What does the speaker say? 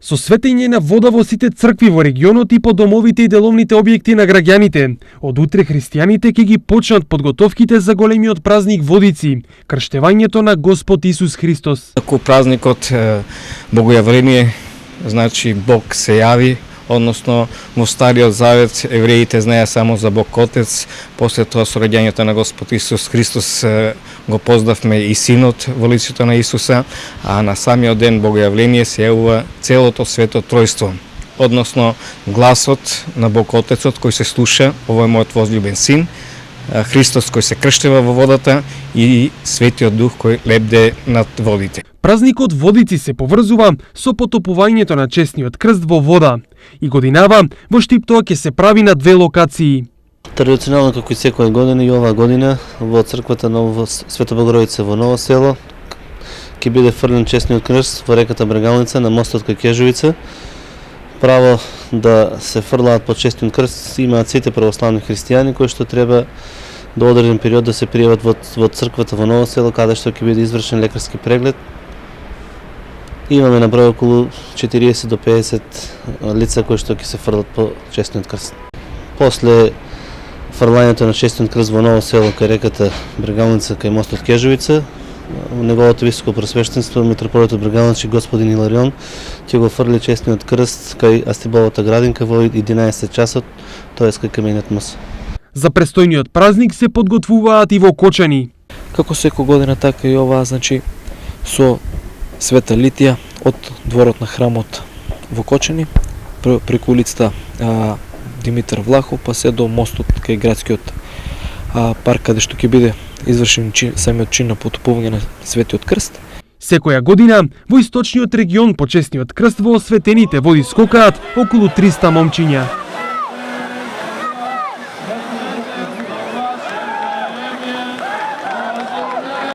Со светење на вода во сите цркви во регионот и по домовите и деловните објекти на граѓаните, од утре христијаните ќе ги почнат подготовките за големиот празник Водици, крштевањето на Господ Исус Христос. Ако празникот Богојавление, значи Бог се јави, односно во Стариот Завет евреите знаеа само за Бог Отец, после тоа со раѓањето на Господ Исус Христос го поздавме и Синот во лицето на Исуса, а на самиот ден Богојавление се јавува целото свето тројство, односно гласот на Бог Отецот кој се слуша, овој мојот возлюбен син, Христос кој се крштева во водата и Светиот Дух кој лебде над водите. Празникот Водици се поврзува со потопувањето на честниот крст во вода и годинава во Штиптоа ќе се прави на две локации. Традиционално како и секоја година и оваа година во црквата на Света Богородица во Ново село ќе биде фрлен честниот крст во реката Брегалница на мостот кај Кежовица. Право да се фрлаат под честниот крст имаат сите православни христијани кои што треба до одреден период да се пријават во црквата во Ново село каде што ќе биде извршен лекарски преглед. Имаме на број околу 40 до 50 лица кои што ќе се фрлат по честниот крст. После фрлањето на честниот крст во Ново село кај реката Брегалница кај мостот Кежовица, неговото високо пресвештенство митрополитот Брегалничи господин Иларион ќе го фрли честниот крст кај Астиболата градинка во 11 часот, тоест кај каменот мост. За престојниот празник се подготвуваат и во Кочани. Како секоја година, така и оваа, значи со Света Литија од дворот на храмот во Кочани, преку улицата Димитар Влахов, па се до мостот кај градскиот парк, каде што ќе биде извршен самиот чин на потопување на Светиот крст. Секоја година во источниот регион по честниот крст во осветените води скокаат околу 300 момчиња.